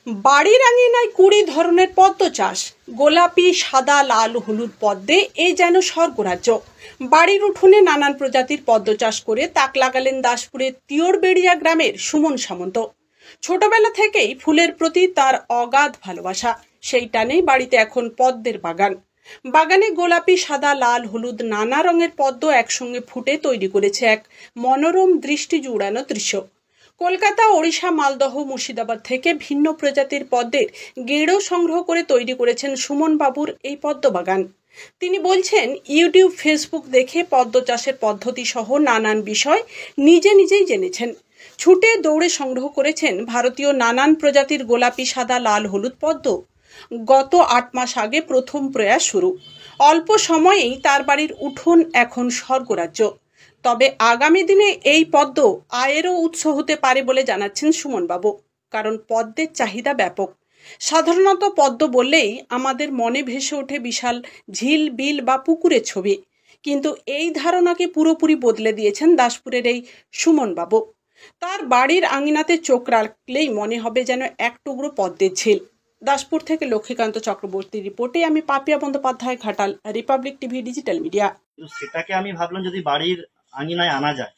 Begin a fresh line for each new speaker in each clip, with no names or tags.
বাড়ির আঙিনায় 20 ধরনের পদ্ম চাষ। গোলাপি, সাদা, লাল, হলুদ পদ্মে এ যেন স্বর্গরাজ্য। বাড়ির উঠোনে নানান প্রজাতির পদ্ম চাষ করে তাক লাগালেন দাসপুরের তিওরবেড়িয়া গ্রামের সুমন সামন্ত। ছোটবেলা থেকেই ফুলের প্রতি তার অগাধ ভালোবাসা, সেই টানেই বাড়িতে এখন পদ্মের বাগান। বাগানে গোলাপি, সাদা, লাল, হলুদ নানা রঙের পদ্ম একসঙ্গে ফুটে তৈরি করেছে এক মনোরম দৃষ্টি জুড়ানো দৃশ্য। কলকাতা, ওড়িশা, মালদহ, মুর্শিদাবাদ থেকে ভিন্ন প্রজাতির পদ্মের গেড়ো সংগ্রহ করে তৈরি করেছেন সুমন বাবুর এই পদ্ম বাগান। তিনি বলছেন, ইউটিউব, ফেসবুক দেখে পদ্ম চাষের পদ্ধতি সহ নানান বিষয় নিজেই জেনেছেন। ছুটে দৌড়ে সংগ্রহ করেছেন ভারতীয় নানান প্রজাতির গোলাপি, সাদা, লাল, হলুদ পদ্ম। গত 8 মাস আগে প্রথম প্রয়াস শুরু। অল্প সময়েই তার বাড়ির উঠোন এখন স্বর্গরাজ্য। তবে আগামী দিনে এই পদ্ম আয়েরও উৎস হতে পারে বলে জানাচ্ছেন সুমন বাবু, কারণ পদ্মের চাহিদা ব্যাপক। সাধারণত পদ্ম বললেই আমাদের মনে ভেসে ওঠে বিশাল ঝিল, বিল বা পুকুরের ছবি, কিন্তু এই ধারণাকে পুরোপুরি বদলে দিয়েছেন দাসপুরের এই সুমন বাবু। তার বাড়ির আঙিনাতে চোখ রাখলেই মনে হবে যেন এক টুকরো পদ্মের ঝিল। দাসপুর থেকে লক্ষ্মীকান্ত চক্রবর্তীর রিপোর্টে আমি Papiya Bandyopadhyay, Ghatal, Republic TV digital media.
সেটাকে আমি ভাবলাম যদি বাড়ির আঙিনায় আনা যায়,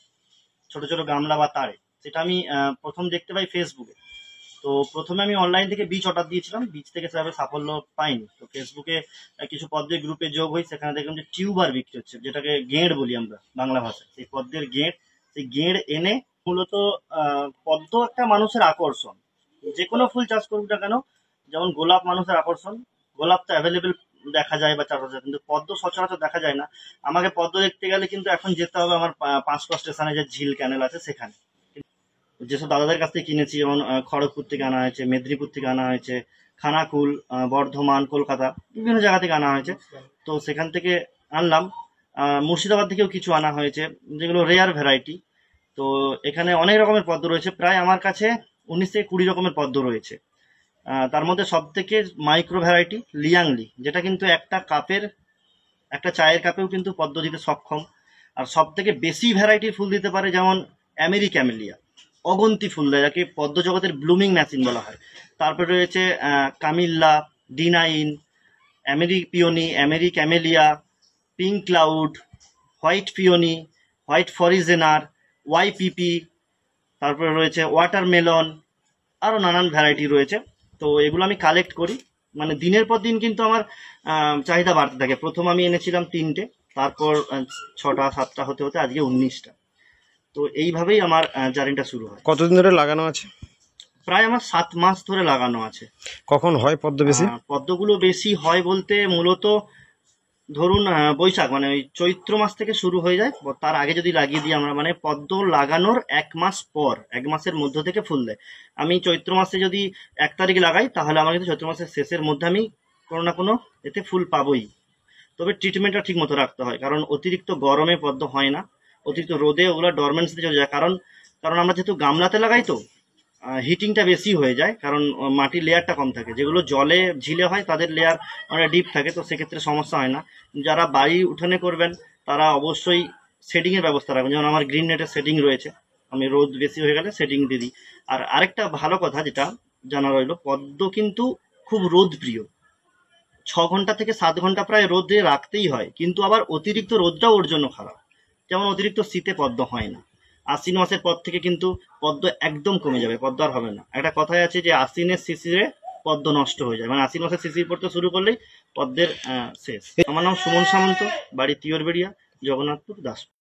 ছোট ছোট গামলা বা তারে, সেটা আমি প্রথম দেখতে পাই ফেসবুকে। তো প্রথমে আমি অনলাইন থেকে বীজ অর্ডার দিয়েছিলাম, বীজ থেকে সেভাবে সাফল্য পাইনি। তো ফেসবুকে কিছু পদ্মের গ্রুপে যোগ হই, সেখানে দেখলাম যে টিউবার বিক্রি হচ্ছে, যেটাকে গেঁড় বলি আমরা বাংলা ভাষায়। সেই পদ্মের গেঁড়, সেই গেঁড় এনে মূলত পদ্ম একটা মানুষের আকর্ষণ। যে কোনো ফুল চাষ করুক না কেন, যেমন গোলাপ মানুষের আকর্ষণ, গোলাপ তো অ্যাভেলেবেল দেখা যায় বা চাষ হয়, কিন্তু পদ্ম সচরাচর দেখা যায় না। আমাকে পদ্ম দেখতে গেলে কিন্তু এখন যেতে হবে আমার 5টা স্টেশনে যে ঝিল ক্যানেল আছে সেখানে। যেসব দাদাদের কাছ থেকে কিনেছি, যেমন খড়গপুর থেকে আনা হয়েছে, মেদিনীপুর থেকে আনা হয়েছে, খানাকুল, বর্ধমান, কলকাতা, বিভিন্ন জায়গা থেকে আনা হয়েছে। তো সেখান থেকে আনলাম। মুর্শিদাবাদ থেকেও কিছু আনা হয়েছে, যেগুলো রেয়ার ভ্যারাইটি। তো এখানে অনেক রকমের পদ্ম রয়েছে, প্রায় আমার কাছে 19 থেকে 20 রকমের পদ্ম রয়েছে। তার মধ্যে সব থেকে মাইক্রো ভ্যারাইটি লিয়াংলি, যেটা কিন্তু একটা চায়ের কাপেও কিন্তু পদ্ম দিতে সক্ষম। আর সব থেকে বেশি ভ্যারাইটির ফুল দিতে পারে, যেমন আমেরিক্যামেলিয়া, অগন্তি ফুল দেয়, যাকে পদ্ম জগতের ব্লুমিং মেশিন বলা হয়। তারপরে রয়েছে কামিল্লা, ডিনাইন, peony, american camellia, pink cloud, white peony, white ফরিজেনার, ওয়াইপিপি, তারপরে রয়েছে ওয়াটারমেলন, আরও নানান ভ্যারাইটি রয়েছে। তো এগুলো আমি কালেক্ট করি, মানে দিনের পর দিন কিন্তু আমার চাহিদা বাড়তে থাকে। প্রথম আমি এনেছিলাম 3টে, তারপর 6টা 7টা হতে হতে আজকে 19টা। তো এইভাবেই আমার জার্নিটা শুরু হয়।
কতদিন ধরে লাগানো আছে?
প্রায় আমার 7 মাস ধরে লাগানো আছে।
কখন হয় পদ্ম বেশি?
পদ্মগুলো বেশি হয় বলতে মূলত ধরুন বৈশাখ, মানে ওই চৈত্র মাস থেকে শুরু হয়ে যায়। তার আগে যদি লাগিয়ে দিই আমরা, মানে পদ্ম লাগানোর 1 মাস পর, 1 মাসের মধ্য থেকে ফুল দেয়। আমি চৈত্র মাসে যদি 1 তারিখ লাগাই, তাহলে আমার কিন্তু চৈত্র মাসের শেষের মধ্যে আমি কোনো না কোনো এতে ফুল পাবোই। তবে ট্রিটমেন্টটা ঠিক মতো রাখতে হয়, কারণ অতিরিক্ত গরমে পদ্ম হয় না, অতিরিক্ত রোদে ওগুলো ডরমেন্সিতে চলে যায়। কারণ আমরা যেহেতু গামলাতে লাগাই, তো হিটিংটা বেশি হয়ে যায়, কারণ মাটির লেয়ারটা কম থাকে। যেগুলো জলে ঝিলে হয় তাদের লেয়ার অনেক ডিপ থাকে, তো সেক্ষেত্রে সমস্যা হয় না। যারা বাড়ি উঠানে করবেন তারা অবশ্যই সেটিংয়ের ব্যবস্থা রাখবেন, যেমন আমার গ্রিন নেটের সেটিং রয়েছে, আমি রোদ বেশি হয়ে গেলে সেটিং দিয়ে দিই। আর আরেকটা ভালো কথা যেটা জানা রইল, পদ্ম কিন্তু খুব রোদ প্রিয়। 6 ঘন্টা থেকে 7 ঘন্টা প্রায় রোদে রাখতেই হয়, কিন্তু আবার অতিরিক্ত রোদটাও ওর জন্য খারাপ। যেমন অতিরিক্ত শীতে পদ্ম হয় না। আশ্বিন মাসের পর থেকে কিন্তু পদ্ম একদম কমে যাবে, পদ্ম আর হবে না। একটা কথাই আছে যে আশ্বিনের শিশিরে পদ্ম নষ্ট হয়ে যায়, মানে আশ্বিন মাসের শিশির পড়তে শুরু করলেই পদ্মের শেষ। আমার নাম সুমন সামন্ত, বাড়ি তিওরবেড়িয়া, জগন্নাথপুর, দাসপুর।